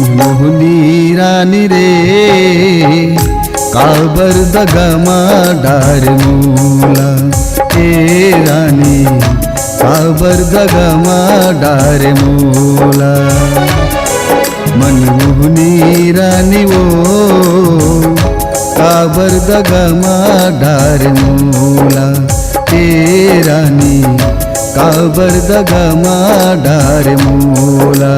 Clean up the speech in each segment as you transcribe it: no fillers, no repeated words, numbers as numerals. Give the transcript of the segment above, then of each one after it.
मनमोहनी रानी रे काबर दगमा डार मूला ए रानी काबर दगमा डार मूला मनमोहनी रानी वो काबर दगमा डार मूला ए रानी काबर दगमा डार मूला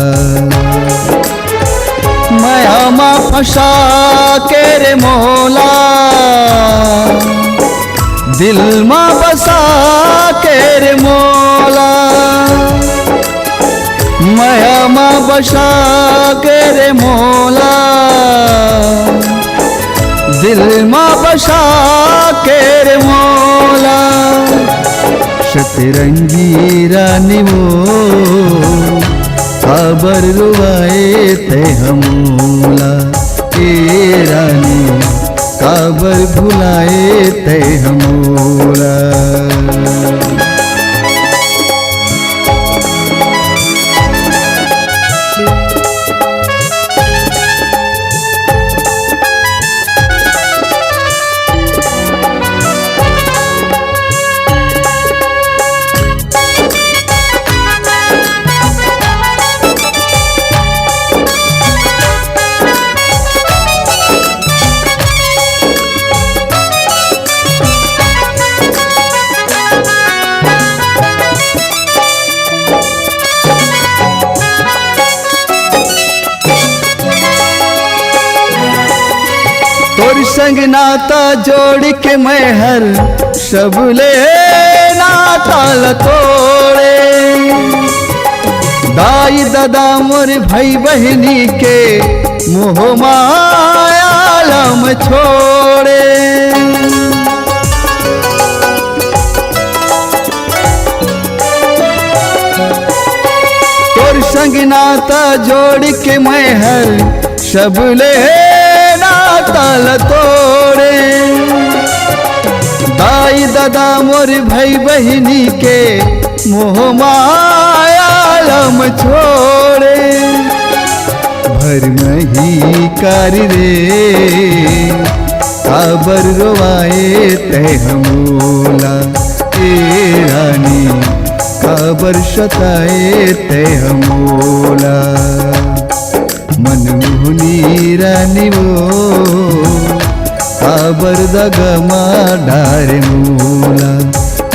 माया मा फंसा के रे मोला दिल मा बसा के रे मोला माया मा बसा के रे मोला दिल मा बसा के रे मोला शतरंगी रानी वो काबर रुवाए ते हमूला ए रानी काबर भुलाए ते हमूला तोर संग नाता जोड़ के मैं हर सबले नाता तोड़े दाई दादा मोर भाई बहनी के मोह माया लम छोड़े तोर संग नाता जोड़ के मैं हर सबले ताल तोड़े दाई दादा मोर भाई बहनी के मोह माया लम छोड़े भर मही कर रे काबर रोवाए ते हमूला ए रानी काबर सताए ते हमूला मनमोहनी रानी वो काबर दगमा डार मूला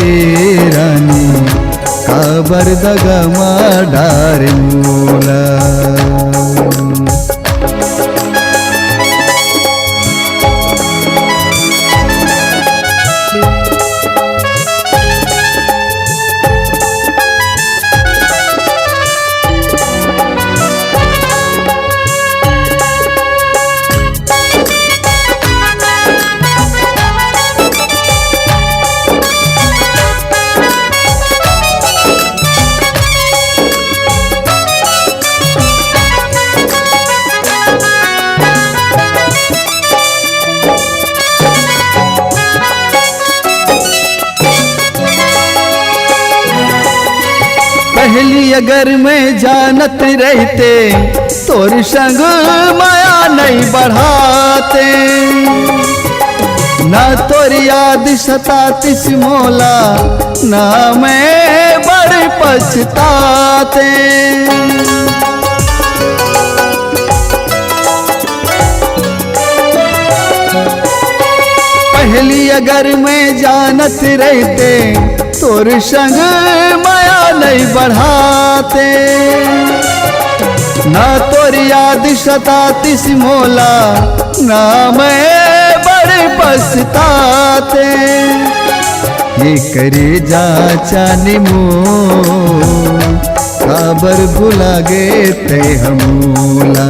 ए रानी काबर दगमा डार मूला पहली अगर मैं जानत रहते तोर संग माया नहीं बढ़ाते ना तोर याद सतातीस मोला ना मैं बड़ पछताते पहली अगर मैं जानत रहते तोर संग माया नहीं बढ़ाते ना तोर याद सतातीस मोला ना मैं बड़े पछताते ये करे जा चानी मो काबर भुला गे ते हमूला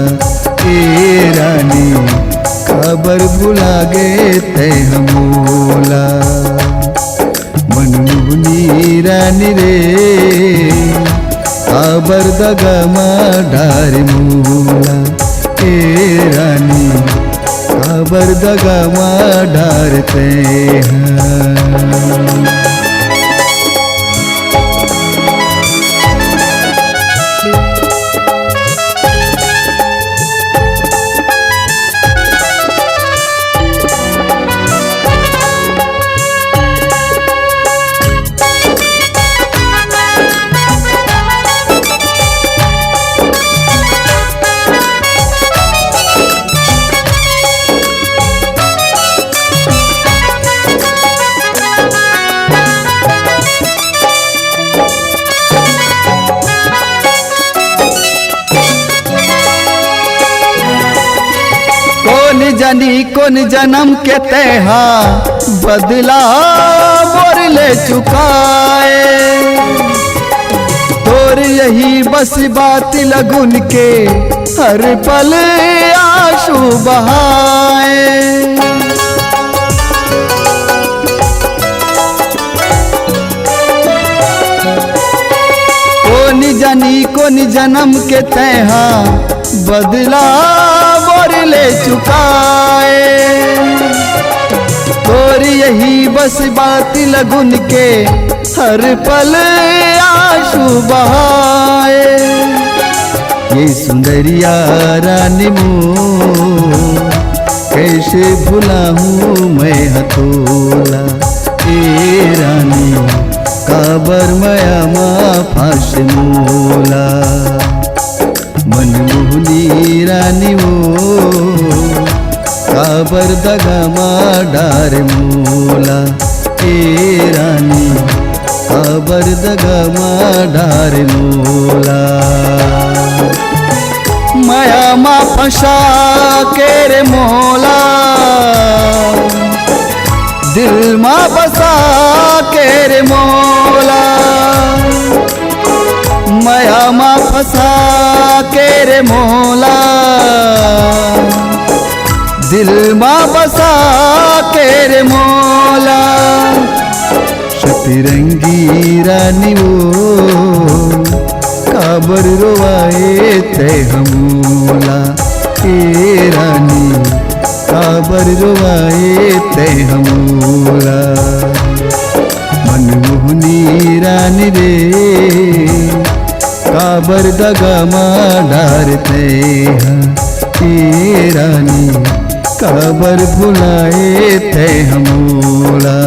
ए रानी काबर भुला गे ते हमूला मनमोहनी रानी रे काबर दगमा डार मूला ए रानी काबर दगमा डारते हैं। जानी कौन जन्म के तेहा बदला मोर ले चुकाए। तोर यही बस बात लगुन के हर पल आंसू बहाए। कौन जानी कौन जन्म के तेहा बदला मोर ले चुकाए। तोर यही बस बात लगुन के हर पल आंसू बहाए। ये सुंदरिया रानी मोर कैसे भुलाऊं मैं हथोला। ए रानी काबर माया मा फांस मोला। मनमोहनी रानी मोर काबर दगा मा डार मोला। ए रानी काबर दगा मा डार मोला। माया मा फंसा के रे मोला। दिल मा बसा के रे मोला। माया मा फंसा के रे मोला। दिल मा बसा के रे मोला। सतरंगी रानी वो काबर रोवाए ते हमोला। ए रानी काबर रोवाए ते हमोला। मनमोहनी रानी रे काबर दगा मा डारते हैं। ए रानी काबर भुलाए थे हमोला।